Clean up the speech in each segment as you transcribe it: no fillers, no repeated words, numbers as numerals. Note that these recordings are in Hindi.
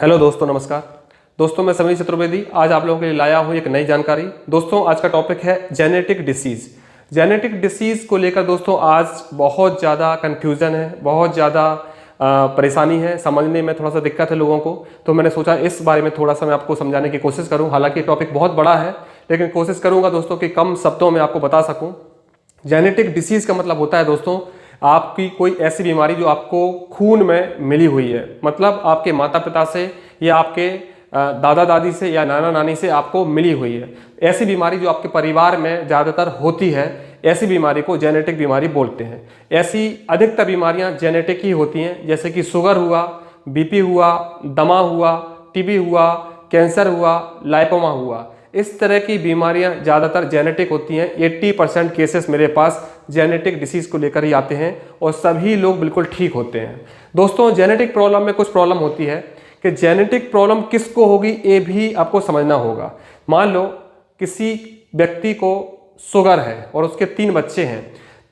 हेलो दोस्तों, नमस्कार। दोस्तों, मैं समीर चतुर्वेदी आज आप लोगों के लिए लाया हूँ एक नई जानकारी। दोस्तों, आज का टॉपिक है जेनेटिक डिसीज़। जेनेटिक डिसीज़ को लेकर दोस्तों आज बहुत ज़्यादा कन्फ्यूज़न है, बहुत ज़्यादा परेशानी है, समझने में थोड़ा सा दिक्कत है लोगों को। तो मैंने सोचा इस बारे में थोड़ा सा मैं आपको समझाने की कोशिश करूँ। हालांकि टॉपिक बहुत बड़ा है, लेकिन कोशिश करूँगा दोस्तों कि कम शब्दों में आपको बता सकूँ। जेनेटिक डिसीज़ का मतलब होता है दोस्तों आपकी कोई ऐसी बीमारी जो आपको खून में मिली हुई है, मतलब आपके माता पिता से या आपके दादा दादी से या नाना नानी से आपको मिली हुई है। ऐसी बीमारी जो आपके परिवार में ज़्यादातर होती है, ऐसी बीमारी को जेनेटिक बीमारी बोलते हैं। ऐसी अधिकतर बीमारियां जेनेटिक ही होती हैं, जैसे कि शुगर हुआ, बीपी हुआ, दमा हुआ, टीबी हुआ, कैंसर हुआ, लाइपोमा हुआ। इस तरह की बीमारियां ज़्यादातर जेनेटिक होती हैं। 80% केसेस मेरे पास जेनेटिक डिसीज़ को लेकर ही आते हैं और सभी लोग बिल्कुल ठीक होते हैं। दोस्तों, जेनेटिक प्रॉब्लम में कुछ प्रॉब्लम होती है कि जेनेटिक प्रॉब्लम किसको होगी ये भी आपको समझना होगा। मान लो किसी व्यक्ति को शुगर है और उसके 3 बच्चे हैं।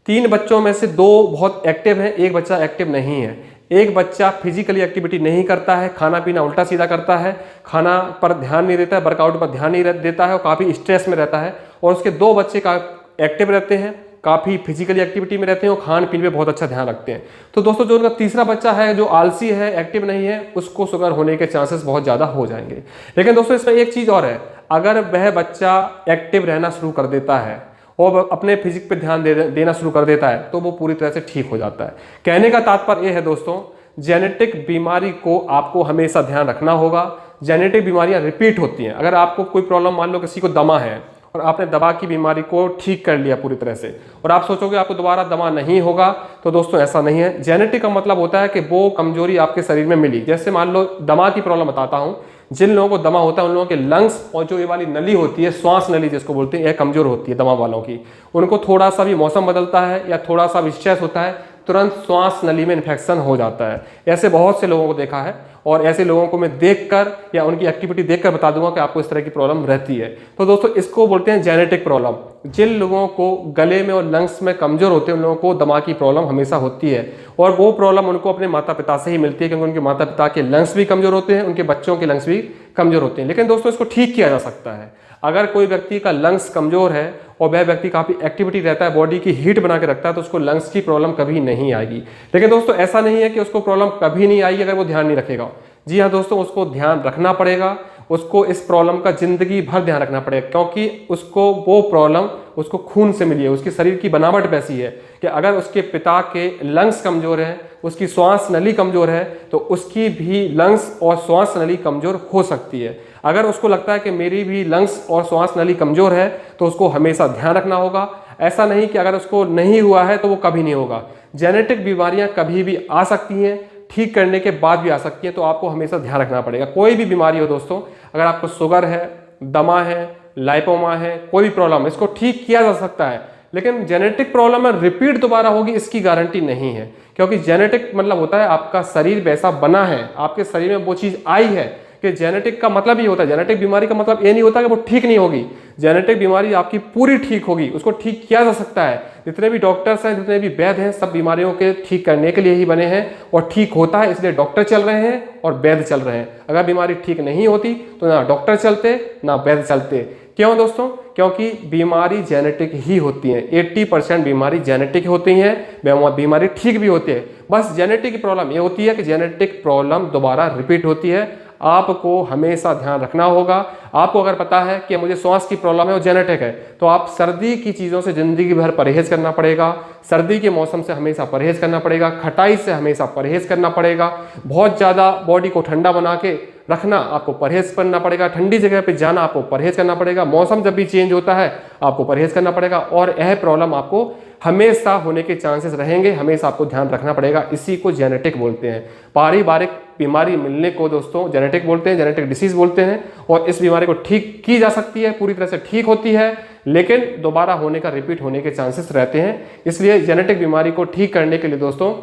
3 बच्चों में से 2 बहुत एक्टिव हैं, एक बच्चा एक्टिव नहीं है। एक बच्चा फिजिकली एक्टिविटी नहीं करता है, खाना पीना उल्टा सीधा करता है, खाना पर ध्यान नहीं देता है, वर्कआउट पर ध्यान नहीं देता है और काफ़ी स्ट्रेस में रहता है। और उसके 2 बच्चे का एक्टिव रहते हैं, काफ़ी फिजिकली एक्टिविटी में रहते हैं और खान पीन में बहुत अच्छा ध्यान रखते हैं। तो दोस्तों, जो उनका तीसरा बच्चा है जो आलसी है, एक्टिव नहीं है, उसको शुगर होने के चांसेस बहुत ज़्यादा हो जाएंगे। लेकिन दोस्तों, इसमें एक चीज़ और है, अगर वह बच्चा एक्टिव रहना शुरू कर देता है और अपने फिजिक पे ध्यान देना शुरू कर देता है तो वो पूरी तरह से ठीक हो जाता है। कहने का तात्पर्य यह है दोस्तों, जेनेटिक बीमारी को आपको हमेशा ध्यान रखना होगा। जेनेटिक बीमारियां रिपीट होती हैं। अगर आपको कोई प्रॉब्लम, मान लो किसी को दमा है और आपने दमा की बीमारी को ठीक कर लिया पूरी तरह से और आप सोचोगे आपको दोबारा दमा नहीं होगा, तो दोस्तों ऐसा नहीं है। जेनेटिक का मतलब होता है कि वो कमजोरी आपके शरीर में मिली। जैसे मान लो दमा की प्रॉब्लम बताता हूँ, जिन लोगों को दमा होता है उन लोगों के लंग्स और जो ये वाली नली होती है, श्वास नली जिसको बोलते हैं, यह कमजोर होती है दमा वालों की। उनको थोड़ा सा भी मौसम बदलता है या थोड़ा सा भी स्ट्रेस होता है, तुरंत श्वास नली में इन्फेक्शन हो जाता है। ऐसे बहुत से लोगों को देखा है और ऐसे लोगों को मैं देखकर या उनकी एक्टिविटी देखकर बता दूंगा कि आपको इस तरह की प्रॉब्लम रहती है। तो दोस्तों, इसको बोलते हैं जेनेटिक प्रॉब्लम। जिन लोगों को गले में और लंग्स में कमजोर होते हैं उन लोगों को दमा की प्रॉब्लम हमेशा होती है और वो प्रॉब्लम उनको अपने माता पिता से ही मिलती है, क्योंकि उनके माता पिता के लंग्स भी कमजोर होते हैं, उनके बच्चों के लंग्स भी कमजोर होते हैं। लेकिन दोस्तों, इसको ठीक किया जा सकता है। अगर कोई व्यक्ति का लंग्स कमजोर है और वह व्यक्ति काफ़ी एक्टिविटी रहता है, बॉडी की हीट बना के रखता है, तो उसको लंग्स की प्रॉब्लम कभी नहीं आएगी। लेकिन दोस्तों, ऐसा नहीं है कि उसको प्रॉब्लम कभी नहीं आएगी अगर वो ध्यान नहीं रखेगा। जी हाँ दोस्तों, उसको ध्यान रखना पड़ेगा। उसको इस प्रॉब्लम का जिंदगी भर ध्यान रखना पड़ेगा, क्योंकि उसको वो प्रॉब्लम उसको खून से मिली है। उसकी शरीर की बनावट वैसी है कि अगर उसके पिता के लंग्स कमजोर है, उसकी श्वास नली कमजोर है, तो उसकी भी लंग्स और श्वास नली कमजोर हो सकती है। अगर उसको लगता है कि मेरी भी लंग्स और श्वास नली कमजोर है, तो उसको हमेशा ध्यान रखना होगा। ऐसा नहीं कि अगर उसको नहीं हुआ है तो वो कभी नहीं होगा। जेनेटिक बीमारियां कभी भी आ सकती हैं, ठीक करने के बाद भी आ सकती हैं, तो आपको हमेशा ध्यान रखना पड़ेगा। कोई भी बीमारी हो दोस्तों, अगर आपको शुगर है, दमा है, लाइपोमा है, कोई भी प्रॉब्लम, इसको ठीक किया जा सकता है। लेकिन जेनेटिक प्रॉब्लम में रिपीट दोबारा होगी इसकी गारंटी नहीं है, क्योंकि जेनेटिक मतलब होता है आपका शरीर वैसा बना है, आपके शरीर में वो चीज़ आई है। कि जेनेटिक का मतलब ही होता है, जेनेटिक बीमारी का मतलब ये नहीं होता कि वो ठीक नहीं होगी। जेनेटिक बीमारी आपकी पूरी ठीक होगी, उसको ठीक किया जा सकता है। जितने भी डॉक्टर्स हैं, जितने भी वैद्य हैं, सब बीमारियों के ठीक करने के लिए ही बने हैं और ठीक होता है, इसलिए डॉक्टर चल रहे हैं और वैद्य चल रहे हैं। अगर बीमारी ठीक नहीं होती तो ना डॉक्टर चलते ना वैद्य चलते। क्यों दोस्तों? क्योंकि बीमारी जेनेटिक ही होती है। 80% बीमारी जेनेटिक होती हैं, बीमारी ठीक भी होती है। बस जेनेटिक की प्रॉब्लम ये होती है कि जेनेटिक प्रॉब्लम दोबारा रिपीट होती है। आपको हमेशा ध्यान रखना होगा। आपको अगर पता है कि मुझे श्वास की प्रॉब्लम है और जेनेटिक है, तो आप सर्दी की चीज़ों से ज़िंदगी भर परहेज करना पड़ेगा। सर्दी के मौसम से हमेशा परहेज करना पड़ेगा, खटाई से हमेशा परहेज करना पड़ेगा, बहुत ज़्यादा बॉडी को ठंडा बना के रखना आपको परहेज करना पड़ेगा, ठंडी जगह पे जाना आपको परहेज करना पड़ेगा, मौसम जब भी चेंज होता है आपको परहेज करना पड़ेगा और यह प्रॉब्लम आपको हमेशा होने के चांसेस रहेंगे। हमेशा आपको ध्यान रखना पड़ेगा। इसी को जेनेटिक बोलते हैं। पारिवारिक बीमारी मिलने को दोस्तों जेनेटिक बोलते हैं, जेनेटिक डिसीज बोलते हैं। और इस बीमारी को ठीक की जा सकती है, पूरी तरह से ठीक होती है, लेकिन दोबारा होने का, रिपीट होने के चांसेस रहते हैं। इसलिए जेनेटिक बीमारी को ठीक करने के लिए दोस्तों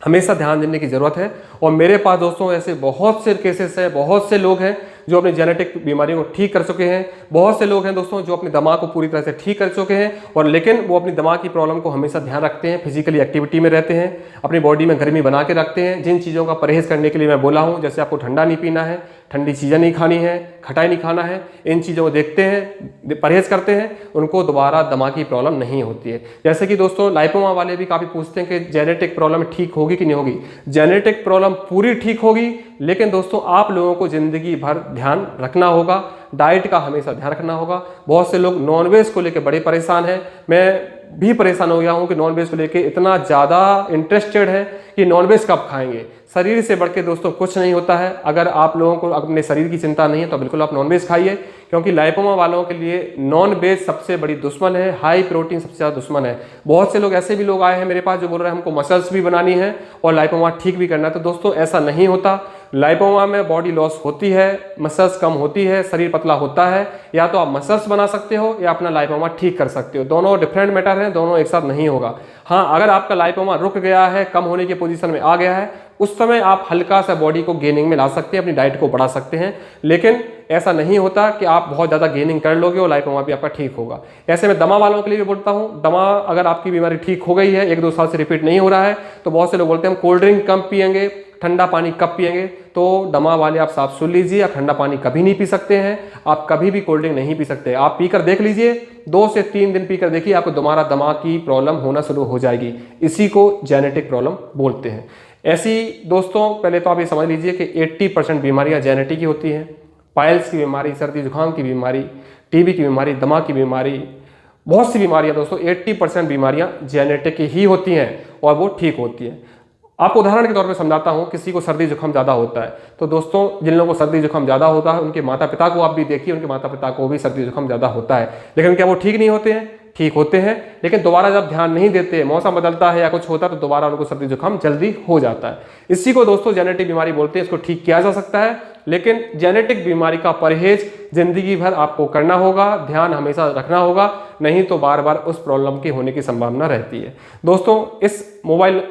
हमेशा ध्यान देने की जरूरत है। और मेरे पास दोस्तों ऐसे बहुत से केसेस हैं, बहुत से लोग हैं जो अपनी जेनेटिक बीमारियों को ठीक कर चुके हैं, बहुत से लोग हैं दोस्तों जो अपने दिमाग को पूरी तरह से ठीक कर चुके हैं, और लेकिन वो अपनी दिमाग की प्रॉब्लम को हमेशा ध्यान रखते हैं, फिजिकली एक्टिविटी में रहते हैं, अपनी बॉडी में गर्मी बना के रखते हैं। जिन चीज़ों का परहेज करने के लिए मैं बोला हूँ, जैसे आपको ठंडा नहीं पीना है, ठंडी चीज़ें नहीं खानी है, खटाई नहीं खाना है, इन चीज़ों को देखते हैं, परहेज करते हैं, उनको दोबारा दिमागी प्रॉब्लम नहीं होती है। जैसे कि दोस्तों लाइपोमा वाले भी काफ़ी पूछते हैं कि जेनेटिक प्रॉब्लम ठीक होगी कि नहीं होगी। जेनेटिक प्रॉब्लम पूरी ठीक होगी, लेकिन दोस्तों आप लोगों को ज़िंदगी भर ध्यान रखना होगा, डाइट का हमेशा ध्यान रखना होगा। बहुत से लोग नॉनवेज को लेकर बड़े परेशान हैं, मैं भी परेशान हो गया हूं कि नॉनवेज को लेके इतना ज़्यादा इंटरेस्टेड है कि नॉनवेज कब खाएंगे। शरीर से बढ़ के दोस्तों कुछ नहीं होता है। अगर आप लोगों को अपने शरीर की चिंता नहीं है तो बिल्कुल आप नॉनवेज खाइए, क्योंकि लाइपोमा वालों के लिए नॉनवेज सबसे बड़ी दुश्मन है, हाई प्रोटीन सबसे ज़्यादा दुश्मन है। बहुत से लोग ऐसे भी लोग आए हैं मेरे पास जो बोल रहे हैं हमको मसल्स भी बनानी है और लाइपोमा ठीक भी करना है। तो दोस्तों ऐसा नहीं होता। लाइपोमा में बॉडी लॉस होती है, मसल्स कम होती है, शरीर पतला होता है। या तो आप मसल्स बना सकते हो या अपना लाइपोमा ठीक कर सकते हो, दोनों डिफरेंट मैटर हैं, दोनों एक साथ नहीं होगा। हाँ, अगर आपका लाइपोमा रुक गया है, कम होने की पोजीशन में आ गया है, उस समय आप हल्का सा बॉडी को गेनिंग में ला सकते हैं, अपनी डाइट को बढ़ा सकते हैं। लेकिन ऐसा नहीं होता कि आप बहुत ज़्यादा गेनिंग कर लोगे और लाइपोमा भी आपका ठीक होगा। ऐसे में दमा वालों के लिए भी बोलता हूँ, दमा अगर आपकी बीमारी ठीक हो गई है, 1-2 साल से रिपीट नहीं हो रहा है, तो बहुत से लोग बोलते हैं हम कोल्ड ड्रिंक कम पियेंगे, ठंडा पानी कब पियेंगे। तो दमा वाले आप साफ सुन लीजिए, आप ठंडा पानी कभी नहीं पी सकते हैं, आप कभी भी कोल्ड ड्रिंक नहीं पी सकते। आप पीकर देख लीजिए, 2 से 3 दिन पीकर देखिए, आपको दोबारा दिमाग की प्रॉब्लम होना शुरू हो जाएगी। इसी को जेनेटिक प्रॉब्लम बोलते हैं। ऐसी दोस्तों पहले तो आप ये समझ लीजिए कि 80% बीमारियां जेनेटिक ही होती हैं। पाइल्स की बीमारी, सर्दी जुकाम की बीमारी, टीबी की बीमारी, दमा की बीमारी, बहुत सी बीमारियां दोस्तों 80% बीमारियां जेनेटिक ही होती हैं और वो ठीक होती हैं। आपको उदाहरण के तौर पे समझाता हूँ, किसी को सर्दी जुकाम ज़्यादा होता है, तो दोस्तों जिन लोगों को सर्दी जुकाम ज़्यादा होता है उनके माता पिता को आप भी देखिए, उनके माता पिता को भी सर्दी जुकाम ज़्यादा होता है। लेकिन क्या वो ठीक नहीं होते हैं? ठीक होते हैं, लेकिन दोबारा जब ध्यान नहीं देते, मौसम बदलता है या कुछ होता है, तो दोबारा उनको सर्दी जुकाम जल्दी हो जाता है। इसी को दोस्तों जेनेटिक बीमारी बोलते हैं। इसको ठीक किया जा सकता है, लेकिन जेनेटिक बीमारी का परहेज जिंदगी भर आपको करना होगा, ध्यान हमेशा रखना होगा, नहीं तो बार बार उस प्रॉब्लम के होने की संभावना रहती है। दोस्तों इस मोबाइल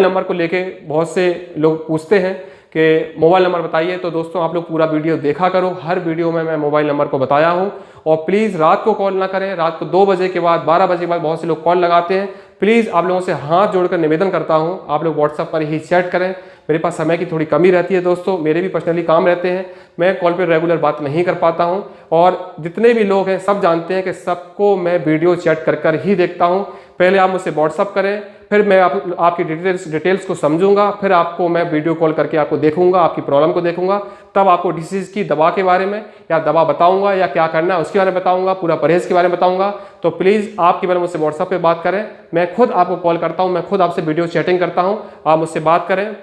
नंबर को लेके बहुत से लोग पूछते हैं कि मोबाइल नंबर बताइए। तो दोस्तों आप लोग पूरा वीडियो देखा करो, हर वीडियो में मैं मोबाइल नंबर को बताया हूं। और प्लीज़ रात को कॉल ना करें, रात को 2 बजे के बाद, 12 बजे के बाद बहुत से लोग कॉल लगाते हैं। प्लीज़ आप लोगों से हाथ जोड़कर निवेदन करता हूं, आप लोग व्हाट्सएप पर ही चैट करें। मेरे पास समय की थोड़ी कमी रहती है दोस्तों, मेरे भी पर्सनली काम रहते हैं, मैं कॉल पर रेगुलर बात नहीं कर पाता हूं। और जितने भी लोग हैं सब जानते हैं कि सबको मैं वीडियो चैट कर ही देखता हूं। पहले आप मुझसे व्हाट्सअप करें, फिर मैं आपकी डिटेल्स को समझूंगा, फिर आपको मैं वीडियो कॉल करके आपको देखूंगा, आपकी प्रॉब्लम को देखूंगा, तब आपको डिसीज की दवा के बारे में या दवा बताऊंगा या क्या करना है उसके बारे में बताऊंगा, पूरा परहेज के बारे में बताऊंगा। तो प्लीज़ आप केवल मुझसे व्हाट्सएप पे बात करें, मैं खुद आपको कॉल करता हूं, मैं खुद आपसे वीडियो चैटिंग करता हूं, आप मुझसे बात करें,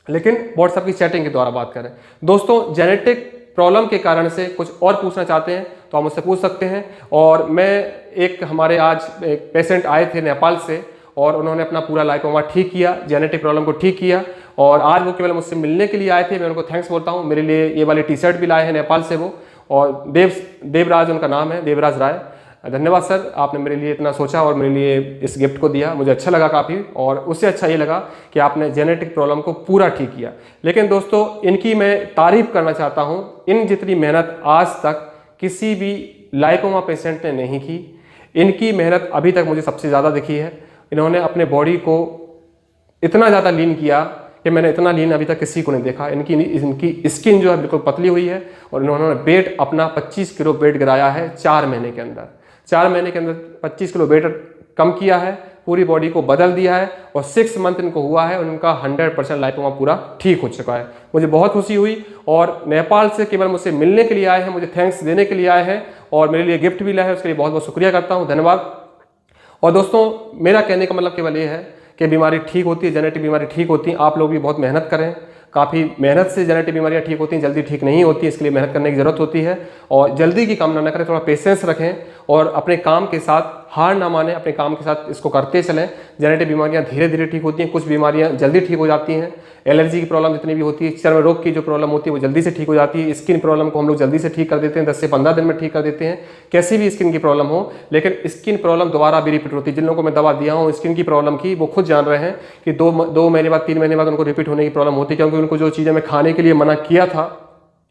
लेकिन व्हाट्सएप की चैटिंग के द्वारा बात करें। दोस्तों जेनेटिक प्रॉब्लम के कारण से कुछ और पूछना चाहते हैं तो आप मुझसे पूछ सकते हैं। और मैं हमारे आज एक पेशेंट आए थे नेपाल से, और उन्होंने अपना पूरा लाइपोमा ठीक किया, जेनेटिक प्रॉब्लम को ठीक किया, और आज वो केवल मुझसे मिलने के लिए आए थे। मैं उनको थैंक्स बोलता हूँ। मेरे लिए ये वाली टी-शर्ट भी लाए हैं नेपाल से वो, और देवराज उनका नाम है, देवराज राय। धन्यवाद सर, आपने मेरे लिए इतना सोचा और मेरे लिए इस गिफ्ट को दिया, मुझे अच्छा लगा काफ़ी। और उससे अच्छा ये लगा कि आपने जेनेटिक प्रॉब्लम को पूरा ठीक किया। लेकिन दोस्तों इनकी मैं तारीफ करना चाहता हूँ, इन जितनी मेहनत आज तक किसी भी लाइपोमा पेशेंट ने नहीं की, इनकी मेहनत अभी तक मुझे सबसे ज़्यादा दिखी है। इन्होंने अपने बॉडी को इतना ज़्यादा लीन किया कि मैंने इतना लीन अभी तक किसी को नहीं देखा। इनकी स्किन जो है बिल्कुल पतली हुई है, और इन्होंने वेट अपना 25 किलो वेट गिराया है 4 महीने के अंदर। 4 महीने के अंदर 25 किलो वेट कम किया है, पूरी बॉडी को बदल दिया है, और 6 मंथ इनको हुआ है, उनका 100% लाइपोमा पूरा ठीक हो चुका है। मुझे बहुत खुशी हुई, और नेपाल से केवल मुझसे मिलने के लिए आए हैं, मुझे थैंक्स देने के लिए आए हैं, और मेरे लिए गिफ्ट भी लाए हैं, उसके लिए बहुत बहुत शुक्रिया करता हूँ, धन्यवाद। और दोस्तों मेरा कहने का मतलब केवल ये है कि बीमारी ठीक होती है, जेनेटिक बीमारी ठीक होती है। आप लोग भी बहुत मेहनत करें, काफ़ी मेहनत से जेनेटिक बीमारियां ठीक होती हैं, जल्दी ठीक नहीं होती, इसके लिए मेहनत करने की ज़रूरत होती है। और जल्दी की कामना न करें, थोड़ा पेशेंस रखें, और अपने काम के साथ हार ना माने, अपने काम के साथ इसको करते चलें। जेनेटिक बीमारियां धीरे धीरे ठीक होती हैं, कुछ बीमारियां जल्दी ठीक हो जाती हैं। एलर्जी की प्रॉब्लम जितनी भी होती है, चर्म रोग की जो प्रॉब्लम होती है वो जल्दी से ठीक हो जाती है। स्किन प्रॉब्लम को हम लोग जल्दी से ठीक कर देते हैं, 10 से 15 दिन में ठीक कर देते हैं, कैसी भी स्किन की प्रॉब्लम हो। लेकिन स्किन प्रॉब्लम दोबारा भी रिपीट होती है। जिन लोगों को मैं दवा दिया हूँ स्किन की प्रॉब्लम की, वो खुद जान रहे हैं कि 2 महीने बाद 3 महीने बाद उनको रिपीट होने की प्रॉब्लम होती है, क्योंकि उनको जो चीज़ें मैं खाने के लिए मना किया था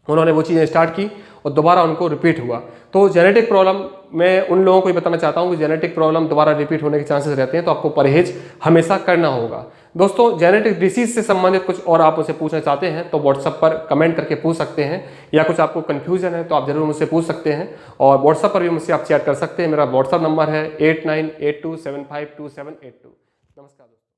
उन्होंने वो चीज़ें स्टार्ट की और दोबारा उनको रिपीट हुआ। तो जेनेटिक प्रॉब्लम मैं उन लोगों को ही बताना चाहता हूँ कि जेनेटिक प्रॉब्लम दोबारा रिपीट होने के चांसेस रहते हैं, तो आपको परहेज हमेशा करना होगा। दोस्तों, जेनेटिक डिसीज से संबंधित कुछ और आप मुझसे पूछना चाहते हैं तो व्हाट्सएप पर कमेंट करके पूछ सकते हैं, या कुछ आपको कन्फ्यूजन है तो आप जरूर मुझसे पूछ सकते हैं, और व्हाट्सएप पर भी मुझसे आप चैट कर सकते हैं। मेरा व्हाट्सएप नंबर है 8982752782। नमस्कार दोस्तों।